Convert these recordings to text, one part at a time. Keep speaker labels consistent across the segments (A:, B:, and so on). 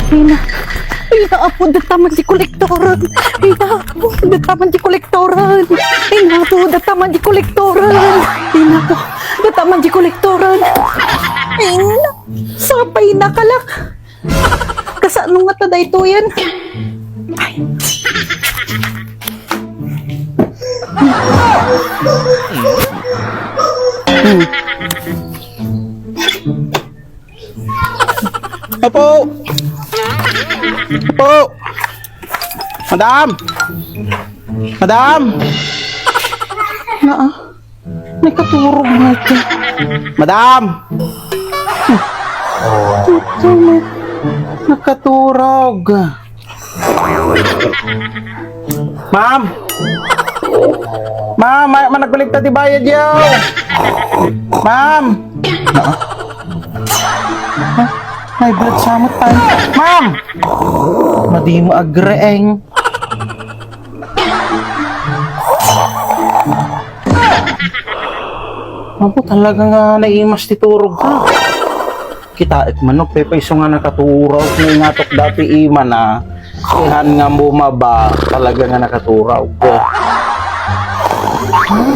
A: Ay na. Ay na po, dataman di kolektoran. Ay na po, dataman di kolektoran. Ay na po, dataman di kolektoran. Ay na po, dataman di kolektoran. Ay na, sapay na kalak. Kasano nga taday to yan? Ay.
B: Apo! Apo! Madam! Madam!
A: May katurog nga ito.
B: Madam!
A: Ito mo.
B: Nakaturog. Ma'am! Ma'am! Managkulikta di bayad yaw! Ma'am! May blood samot tayo. Ma'am! Madi mo agreeng. Ako talaga nga naimas titurog ka. Kita manok pepaiso nga nakaturaw. May ngatok dati ima na ihan nga bumaba talaga nga nakaturaw ka.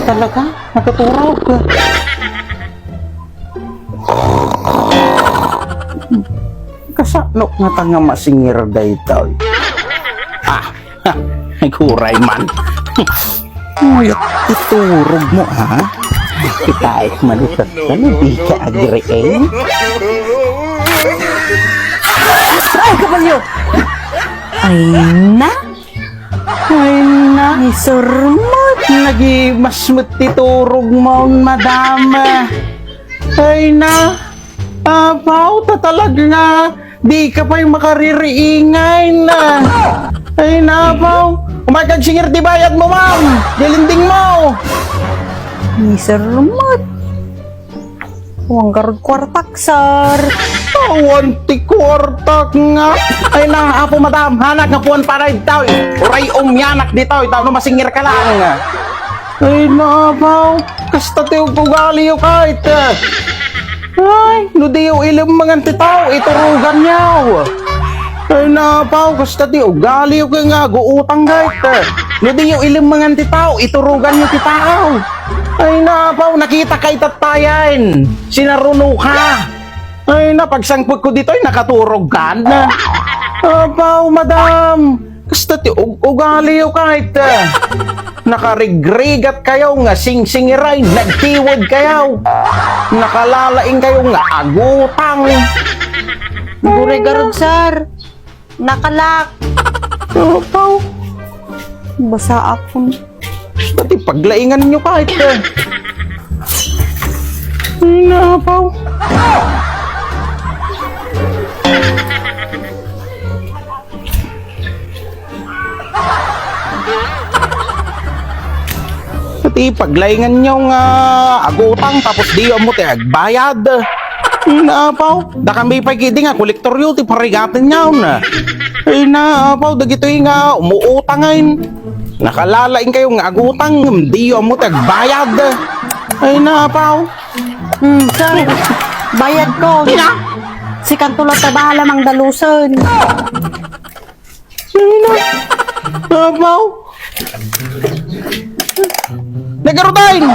B: Talaga? Nakaturaw ka. Kasano nga tanga masingir daytoy. Kuray man. Nguyat iturog mo ha. Kita manutot ka na di ka agreeng.
A: Ay, kabalyo! Ay na!
B: Ay na.
A: Ay, surmot!
B: Nagimasmut titurog mo, madam. Ay na. Apaw, talaga nga. Di ka pa yung makaririingay na. Ay na, apaw. Umagagsingir di bayad mo, ma'am. Dilinding mo.
A: Ay, surmot! Huwag garod kwartak, sir!
B: Awanti kwartak nga. Ay na, apo, madam. Hanak nga puwan para itaw. Uray umyanak dito. Itaw na masingir ka lang. Ay na, apaw. Kasta tiyo kugali yung kahit. Ay, nudiyo ilim mga titaw, iturugan niyaw. Ay napaw, kasta ti ugali yung nga, guutang gait. Nudiyo ilim mga titaw, iturugan niyo titaw. Ay napaw, nakita kay tatayan, sinaruno ka. Ay na, pagsangpot ko dito ay nakaturog ka na. Apaw, madam, kasta ti ugali yung kahit. Nakarigrigat kayo nga sing-singiray, nagtiwod kayo. Nakalalaing kayo nga agutang.
A: Gure garod, sir! Nakalak!
B: Apaw,
A: Basa ako.
B: pati paglaingan nyo kahit. Ay na, apaw. Pati paglaingan nyo nga agutang tapos di mo ti agbayad. Ay na, apaw. Dakang may pagkidi nga kolektor yun ti parigatin nyo na. Ay na, apaw. Dagito'y nga umuutangain. Nakalalaing kayo nga agutang di mo ti agbayad. Ay na, apaw.
A: Sir! Bayad ko! Si Kantulat na bahala mang dalusan.
B: Ay na, apaw. Nagarutain!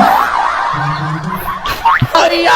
B: Ay,